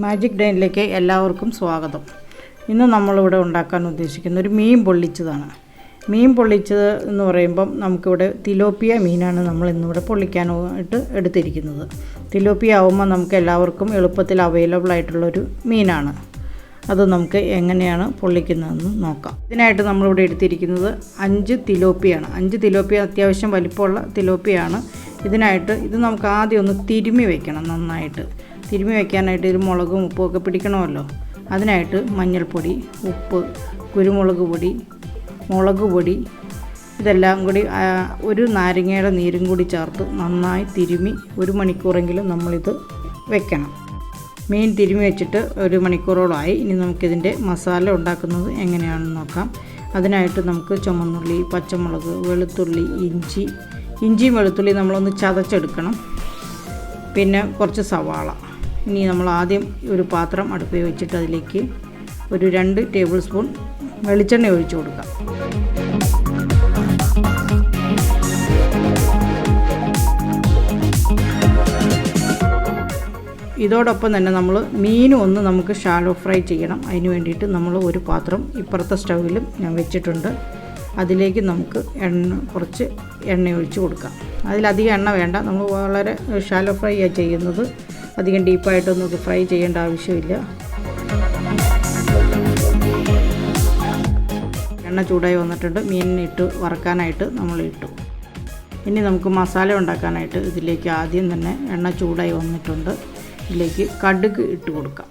Magic ഡൈനിലേക്ക് എല്ലാവർക്കും സ്വാഗതം. ഇന്ന് നമ്മളിവിടെ ഉണ്ടാക്കാൻ ഉദ്ദേശിക്കുന്ന ഒരു മീൻ പൊള്ളിച്ചതാണ്. മീൻ പൊള്ളിച്ചത് എന്ന് പറയുമ്പം നമുക്കിവിടെ തിലോപ്പിയ മീനാണ് നമ്മൾ ഇന്നിവിടെ പൊള്ളിക്കാനായിട്ട് എടുത്തിരിക്കുന്നത്. തിലോപ്പിയ ആവുമ്പോൾ നമുക്ക് എല്ലാവർക്കും എളുപ്പത്തിൽ അവൈലബിൾ ആയിട്ടുള്ളൊരു മീനാണ്. അത് നമുക്ക് എങ്ങനെയാണ് പൊള്ളിക്കുന്നതെന്ന് നോക്കാം. ഇതിനായിട്ട് നമ്മളിവിടെ എടുത്തിരിക്കുന്നത് 5 തിലോപ്പിയാണ്. 5 തിലോപ്പിയ അത്യാവശ്യം വലിപ്പമുള്ള തിലോപ്പിയാണ്. ഇതിനായിട്ട് ഇത് നമുക്ക് ആദ്യം ഒന്ന് തിരുമ്മി വയ്ക്കണം. നന്നായിട്ട് തിരുമ്മി വയ്ക്കാനായിട്ട് ഒരു മുളകും ഉപ്പും ഒക്കെ പിടിക്കണമല്ലോ. അതിനായിട്ട് മഞ്ഞൾപ്പൊടി, ഉപ്പ്, കുരുമുളക് പൊടി, മുളക് പൊടി ഇതെല്ലാം കൂടി ഒരു നാരങ്ങയുടെ നീരും കൂടി ചേർത്ത് നന്നായി തിരുമ്മി 1 മണിക്കൂറെങ്കിലും നമ്മളിത് വെക്കണം. മീൻ തിരുമ്മി വെച്ചിട്ട് 1 മണിക്കൂറോളമായി. ഇനി നമുക്കിതിൻ്റെ മസാല ഉണ്ടാക്കുന്നത് എങ്ങനെയാണെന്ന് നോക്കാം. അതിനായിട്ട് നമുക്ക് ചുമന്നുള്ളി, പച്ചമുളക്, വെളുത്തുള്ളി, ഇഞ്ചിയും വെളുത്തുള്ളി നമ്മളൊന്ന് ചതച്ചെടുക്കണം. പിന്നെ കുറച്ച് സവാള. ഇനി നമ്മൾ ആദ്യം ഒരു പാത്രം അടുപ്പിൽ വെച്ചിട്ട് അതിലേക്ക് ഒരു 2 ടേബിൾ സ്പൂൺ വെളിച്ചെണ്ണ ഒഴിച്ചു കൊടുക്കാം. ഇതോടൊപ്പം തന്നെ നമ്മൾ മീനും ഒന്ന് നമുക്ക് ഷാലോ ഫ്രൈ ചെയ്യണം. അതിന് വേണ്ടിയിട്ട് നമ്മൾ ഒരു പാത്രം ഇപ്പുറത്തെ സ്റ്റൗവിലും ഞാൻ വെച്ചിട്ടുണ്ട്. അതിലേക്ക് നമുക്ക് കുറച്ച് എണ്ണ ഒഴിച്ച് കൊടുക്കാം. അതിലധികം എണ്ണ വേണ്ട. നമ്മൾ വളരെ ഷാലോ ഫ്രൈ ചെയ്യുന്നത്. അധികം ഡീപ്പായിട്ടൊന്നും ഇത് ഫ്രൈ ചെയ്യേണ്ട ആവശ്യമില്ല. എണ്ണ ചൂടായി വന്നിട്ടുണ്ട്. മീനിട്ട് വറക്കാനായിട്ട് നമ്മൾ ഇട്ടു. ഇനി നമുക്ക് മസാല ഉണ്ടാക്കാനായിട്ട് ഇതിലേക്ക് ആദ്യം തന്നെ എണ്ണ ചൂടായി വന്നിട്ടുണ്ട്. ഇതിലേക്ക് കടുക് ഇട്ട് കൊടുക്കാം.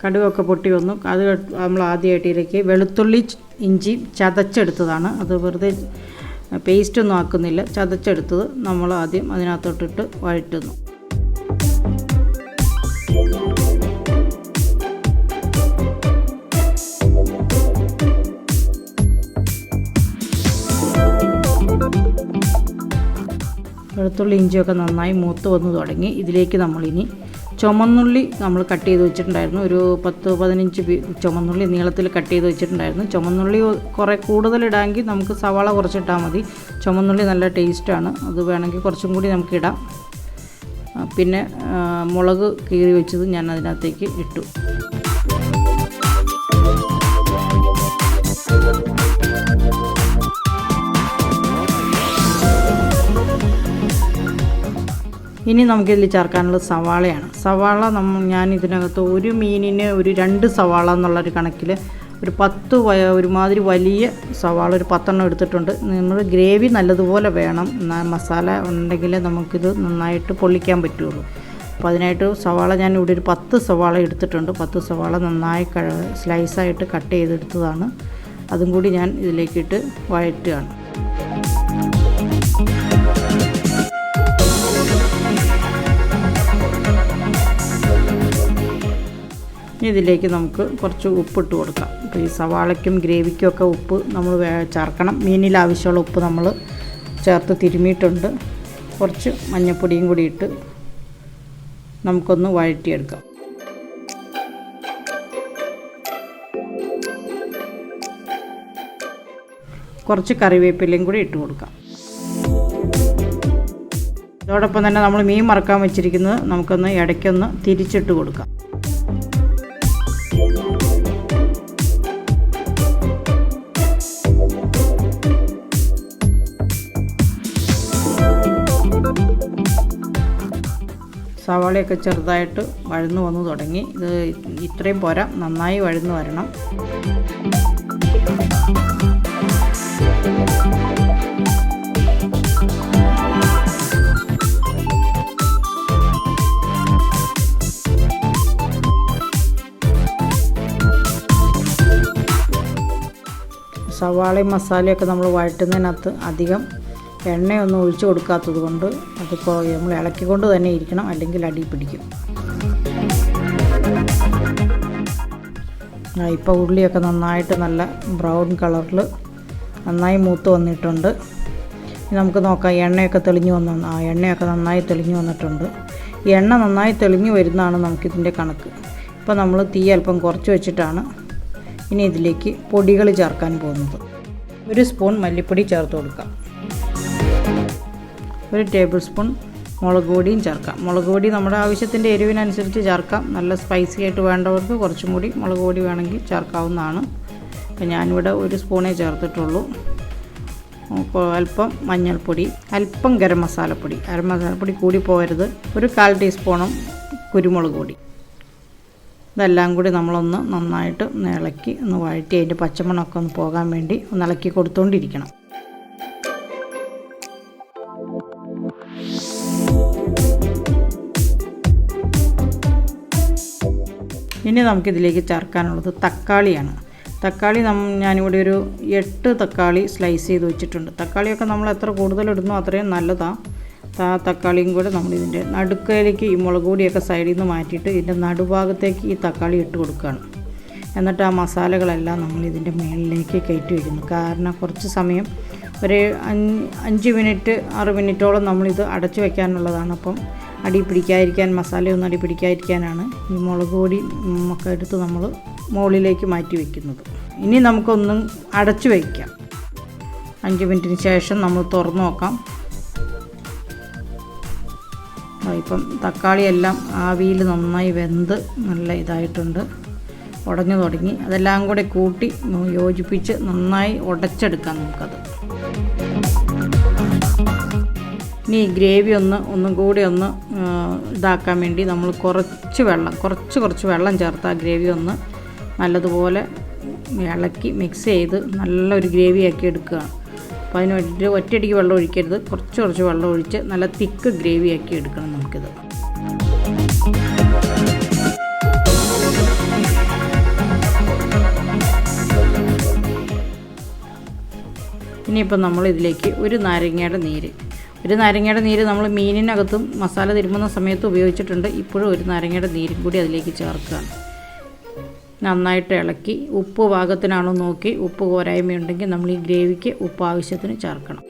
കടുകൊക്കെ പൊട്ടി വന്നു. അത് നമ്മൾ ആദ്യമായിട്ട് ഇതിലേക്ക് വെളുത്തുള്ളി, ഇഞ്ചി ചതച്ചെടുത്തതാണ്. അത് വെറുതെ പേസ്റ്റൊന്നും ആക്കുന്നില്ല. ചതച്ചെടുത്തത് നമ്മൾ ആദ്യം അതിനകത്തോട്ടിട്ട് വഴറ്റുന്നു. വെളുത്തുള്ളി ഇഞ്ചിയൊക്കെ നന്നായി മൂത്ത് വന്ന് തുടങ്ങി. ഇതിലേക്ക് നമ്മളിനി ചുമന്നുള്ളി നമ്മൾ കട്ട് ചെയ്ത് വെച്ചിട്ടുണ്ടായിരുന്നു. ഒരു 10-15 ചുമന്നുള്ളി നീളത്തിൽ കട്ട് ചെയ്ത് വെച്ചിട്ടുണ്ടായിരുന്നു. ചുമന്നുള്ളി കുറേ കൂടുതലിടാമെങ്കിൽ നമുക്ക് സവാള കുറച്ചിട്ടാൽ മതി. ചുമന്നുള്ളി നല്ല ടേസ്റ്റാണ്. അത് വേണമെങ്കിൽ കുറച്ചും കൂടി നമുക്കിടാം. പിന്നെ മുളക് കീറി വെച്ചത് ഞാൻ അതിനകത്തേക്ക് ഇട്ടു. ഇനി നമുക്കിതിൽ ചേർക്കാനുള്ളത് സവാളയാണ്. സവാള ഞാൻ ഇതിനകത്ത് ഒരു മീനിന് ഒരു 2 സവാള എന്നുള്ളൊരു കണക്കിൽ ഒരു 10 ഒരുമാതിരി വലിയ സവാള ഒരു 10 എടുത്തിട്ടുണ്ട്. നമ്മൾ ഗ്രേവി നല്ലതുപോലെ വേണം. മസാല ഉണ്ടെങ്കിൽ നമുക്കിത് നന്നായിട്ട് പൊള്ളിക്കാൻ പറ്റുള്ളൂ. അപ്പോൾ അതിനായിട്ട് സവാള ഞാൻ ഇവിടെ ഒരു 10 സവാള എടുത്തിട്ടുണ്ട്. 10 സവാള നന്നായി സ്ലൈസായിട്ട് കട്ട് ചെയ്തെടുത്തതാണ്. അതും കൂടി ഞാൻ ഇതിലേക്കിട്ട് വഴറ്റുകയാണ്. ഇതിലേക്ക് നമുക്ക് കുറച്ച് ഉപ്പിട്ട് കൊടുക്കാം. അപ്പോൾ ഈ സവാളയ്ക്കും ഗ്രേവിക്കും ഒക്കെ ഉപ്പ് നമ്മൾ ചേർക്കണം. മീനിൽ ആവശ്യമുള്ള ഉപ്പ് നമ്മൾ ചേർത്ത് തിരുമ്മിയിട്ടുണ്ട്. കുറച്ച് മഞ്ഞൾപ്പൊടിയും കൂടി ഇട്ട് നമുക്കൊന്ന് വഴറ്റിയെടുക്കാം. കുറച്ച് കറിവേപ്പിലയും കൂടി ഇട്ട് കൊടുക്കാം. അതോടൊപ്പം തന്നെ നമ്മൾ മീൻ വറക്കാൻ വെച്ചിരിക്കുന്നത് നമുക്കൊന്ന് ഇടയ്ക്കൊന്ന് തിരിച്ചിട്ട് കൊടുക്കാം. സവാളയൊക്കെ ചെറുതായിട്ട് വഴന്നു വന്ന് തുടങ്ങി. ഇത് ഇത്രയും പോരാ, നന്നായി വഴന്നു വരണം. സവാളയും മസാലയൊക്കെ നമ്മൾ വഴറ്റുന്നതിനകത്ത് അധികം എണ്ണയൊന്നും ഒഴിച്ചു കൊടുക്കാത്തത് കൊണ്ട് അതിപ്പോൾ നമ്മൾ ഇളക്കിക്കൊണ്ട് തന്നെ ഇരിക്കണം, അല്ലെങ്കിൽ അടി പിടിക്കും. ഇപ്പോൾ ഉള്ളിയൊക്കെ നന്നായിട്ട് നല്ല ബ്രൗൺ കളറിൽ നന്നായി മൂത്ത് വന്നിട്ടുണ്ട്. നമുക്ക് നോക്കാം. എണ്ണയൊക്കെ തെളിഞ്ഞു വന്നു. എണ്ണയൊക്കെ നന്നായി തെളിഞ്ഞു വന്നിട്ടുണ്ട്. എണ്ണ നന്നായി തെളിഞ്ഞു വരുന്നതാണ് നമുക്കിതിൻ്റെ കണക്ക്. ഇപ്പോൾ നമ്മൾ തീ അല്പം കുറച്ച് വെച്ചിട്ടാണ് ഇനി ഇതിലേക്ക് പൊടികൾ ചേർക്കാൻ പോകുന്നത്. 1 സ്പൂൺ മല്ലിപ്പൊടി ചേർത്ത് കൊടുക്കാം. 1 ടേബിൾ സ്പൂൺ മുളക് പൊടിയും ചേർക്കാം. മുളക് പൊടി നമ്മുടെ ആവശ്യത്തിൻ്റെ എരിവിനനുസരിച്ച് ചേർക്കാം. നല്ല സ്പൈസി ആയിട്ട് വേണ്ടവർക്ക് കുറച്ചും കൂടി മുളക് പൊടി വേണമെങ്കിൽ ചേർക്കാവുന്നതാണ്. അപ്പോൾ ഞാനിവിടെ 1 സ്പൂണേ ചേർത്തിട്ടുള്ളൂ. അല്പം മഞ്ഞൾപ്പൊടി, അല്പം ഗരം മസാലപ്പൊടി കൂടി പോകരുത്. 1/4 ടീസ്പൂണും കുരുമുളക് പൊടി. ഇതെല്ലാം കൂടി നമ്മളൊന്ന് നന്നായിട്ട് ഇളക്കി ഒന്ന് വഴറ്റി അതിൻ്റെ പച്ചമണമൊക്കെ ഒന്ന് പോകാൻ വേണ്ടി ഒന്ന് ഇളക്കി കൊടുത്തുകൊണ്ടിരിക്കണം. ഇനി നമുക്കിതിലേക്ക് ചേർക്കാനുള്ളത് തക്കാളിയാണ്. തക്കാളി ഞാനിവിടെ ഒരു 8 തക്കാളി സ്ലൈസ് ചെയ്ത് വെച്ചിട്ടുണ്ട്. തക്കാളിയൊക്കെ നമ്മൾ എത്ര കൂടുതലിടുന്നോ അത്രയും നല്ലതാണ്. തക്കാളിയും കൂടെ നമ്മളിതിൻ്റെ നടുക്കയിലേക്ക് ഈ മുളക് പൊടിയൊക്കെ സൈഡിൽ നിന്ന് മാറ്റിയിട്ട് ഇതിൻ്റെ നടുഭാഗത്തേക്ക് ഈ തക്കാളി ഇട്ട് കൊടുക്കുകയാണ്. എന്നിട്ട് ആ മസാലകളെല്ലാം നമ്മളിതിൻ്റെ മുകളിലേക്ക് കയറ്റി വയ്ക്കുന്നു. കാരണം കുറച്ച് സമയം ഒരു 5 മിനിറ്റ് 6 മിനിറ്റോളം നമ്മളിത് അടച്ചു വയ്ക്കാനുള്ളതാണ്. അപ്പം അടി പിടിക്കാതിരിക്കാൻ, മസാലയൊന്നും അടി പിടിക്കാതിരിക്കാനാണ് ഈ മുളക് പൊടി ഒക്കെ എടുത്ത് നമ്മൾ മുകളിലേക്ക് മാറ്റി വയ്ക്കുന്നത്. ഇനി നമുക്കൊന്നും അടച്ചു വയ്ക്കാം. 5 മിനിറ്റിന് ശേഷം നമ്മൾ തുറന്നു നോക്കാം. ഇപ്പം തക്കാളിയെല്ലാം ആവിയിൽ നന്നായി വെന്ത് നല്ല ഇതായിട്ടുണ്ട്, ഉടഞ്ഞു തുടങ്ങി. അതെല്ലാം കൂടെ കൂട്ടി യോജിപ്പിച്ച് നന്നായി ഉടച്ചെടുക്കാം നമുക്കത്. ഇനി ഈ ഗ്രേവി ഒന്നും കൂടി ഇതാക്കാൻ വേണ്ടി നമ്മൾ കുറച്ച് വെള്ളം ചേർത്ത് ആ ഗ്രേവി ഒന്ന് നല്ലതുപോലെ ഇളക്കി മിക്സ് ചെയ്ത് നല്ലൊരു ഗ്രേവിയാക്കി എടുക്കുക. അപ്പോൾ അതിന് വേണ്ടിയിട്ട് ഒറ്റയടിക്ക് വെള്ളം ഒഴിക്കരുത്. കുറച്ച് വെള്ളം ഒഴിച്ച് നല്ല തിക്ക് ഗ്രേവിയാക്കി എടുക്കണം നമുക്കിത്. ഇനിയിപ്പോൾ നമ്മൾ ഇതിലേക്ക് ഒരു നാരങ്ങയുടെ നീര് നമ്മൾ മീനിനകത്തും മസാല തിരുമുന്ന സമയത്ത് ഉപയോഗിച്ചിട്ടുണ്ട്. ഇപ്പോഴും ഒരു നാരങ്ങയുടെ നീരും കൂടി അതിലേക്ക് ചേർക്കുകയാണ്. നന്നായിട്ട് ഇളക്കി ഉപ്പ് പാകത്തിനാണോ നോക്കി, ഉപ്പ് പോരായ്മയുണ്ടെങ്കിൽ നമ്മൾ ഈ ഗ്രേവിക്ക് ഉപ്പ് ആവശ്യത്തിന് ചേർക്കണം.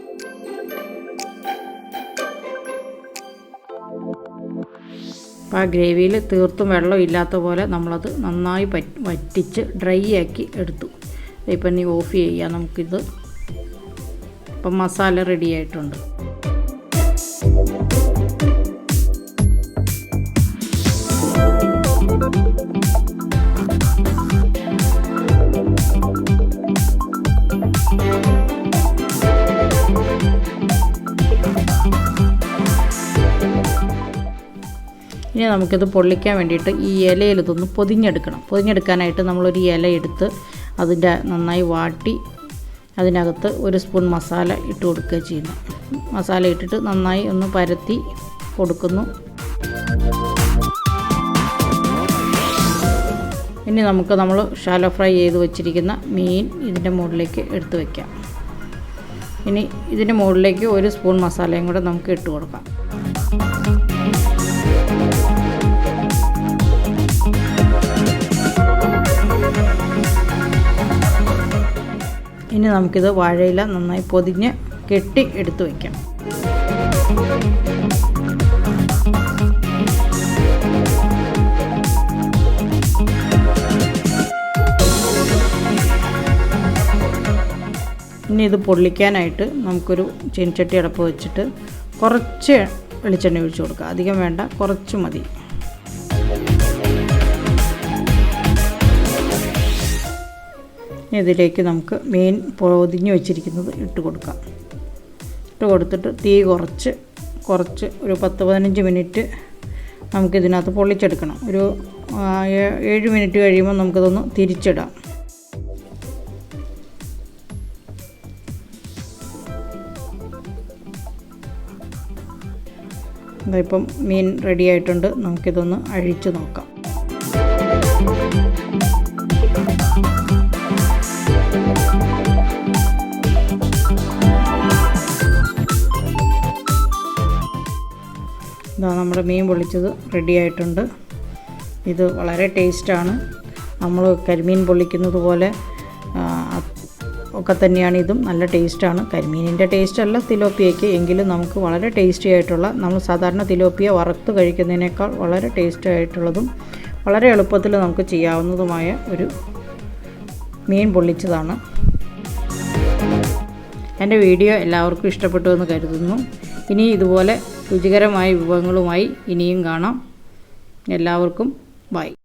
അപ്പോൾ ആ ഗ്രേവിയിൽ തീർത്തും വെള്ളം ഇല്ലാത്ത പോലെ നമ്മളത് നന്നായി വറ്റിച്ച് ഡ്രൈ ആക്കി എടുത്തു. ഇപ്പം ഇനി ഓഫ് ചെയ്യാം നമുക്കിത്. ഇപ്പം മസാല റെഡി ആയിട്ടുണ്ട്. ഇനി നമുക്കിത് പൊള്ളിക്കാൻ വേണ്ടിയിട്ട് ഈ ഇലയിൽ ഇതൊന്ന് പൊതിഞ്ഞെടുക്കാനായിട്ട് നമ്മളൊരു ഇല എടുത്ത് അതിൻ്റെ നന്നായി വാട്ടി അതിനകത്ത് 1 സ്പൂൺ മസാല ഇട്ട് കൊടുക്കുക ചെയ്യുന്നു. മസാല ഇട്ടിട്ട് നന്നായി ഒന്ന് പരത്തി കൊടുക്കുന്നു. ഇനി നമ്മൾ ഷാലോ ഫ്രൈ ചെയ്ത് വെച്ചിരിക്കുന്ന മീൻ ഇതിൻ്റെ മുകളിലേക്ക് എടുത്ത് വയ്ക്കാം. ഇനി ഇതിൻ്റെ മുകളിലേക്ക് 1 സ്പൂൺ മസാലയും കൂടെ നമുക്ക് ഇട്ട് കൊടുക്കാം. ഇനി നമുക്കിത് വാഴയില നന്നായി പൊതിഞ്ഞ് കെട്ടി എടുത്ത് വയ്ക്കാം. ഇനി ഇത് പൊള്ളിക്കാനായിട്ട് നമുക്കൊരു ചീനച്ചട്ടി അടപ്പ് വെച്ചിട്ട് കുറച്ച് വെളിച്ചെണ്ണ ഒഴിച്ച് കൊടുക്കുക. അധികം വേണ്ട, കുറച്ച് മതി. ഇതിലേക്ക് നമുക്ക് മീൻ പൊതിഞ്ഞ് വെച്ചിരിക്കുന്നത് ഇട്ട് കൊടുക്കാം. ഇട്ട് കൊടുത്തിട്ട് തീ കുറച്ച് ഒരു 10-15 മിനിറ്റ് നമുക്കിതിനകത്ത് പൊള്ളിച്ചെടുക്കണം. ഒരു 7 മിനിറ്റ് കഴിയുമ്പോൾ നമുക്കിതൊന്ന് തിരിച്ചിടാം. ഇപ്പം മീൻ റെഡി ആയിട്ടുണ്ട്. നമുക്കിതൊന്ന് അഴിച്ച് നോക്കാം. ഇതാ നമ്മുടെ മീൻ പൊള്ളിച്ചത് റെഡി ആയിട്ടുണ്ട്. ഇത് വളരെ ടേസ്റ്റാണ്. നമ്മൾ കരിമീൻ പൊള്ളിക്കുന്നത് പോലെ ഒക്കെ തന്നെയാണ് ഇതും. നല്ല ടേസ്റ്റാണ്. കരിമീനിൻ്റെ ടേസ്റ്റല്ല തിലോപ്പിയയ്ക്ക്, എങ്കിലും നമുക്ക് വളരെ ടേസ്റ്റി ആയിട്ടുള്ള, നമ്മൾ സാധാരണ തിലോപ്പിയ വറുത്ത് കഴിക്കുന്നതിനേക്കാൾ വളരെ ടേസ്റ്റി ആയിട്ടുള്ളതും വളരെ എളുപ്പത്തിൽ നമുക്ക് ചെയ്യാവുന്നതുമായ ഒരു മീൻ പൊള്ളിച്ചതാണ്. എൻ്റെ വീഡിയോ എല്ലാവർക്കും ഇഷ്ടപ്പെട്ടു എന്ന് കരുതുന്നു. ഇനി ഇതുപോലെ രുചികരമായ വിഭവങ്ങളുമായി ഇനിയും കാണാം. എല്ലാവർക്കും ബൈ.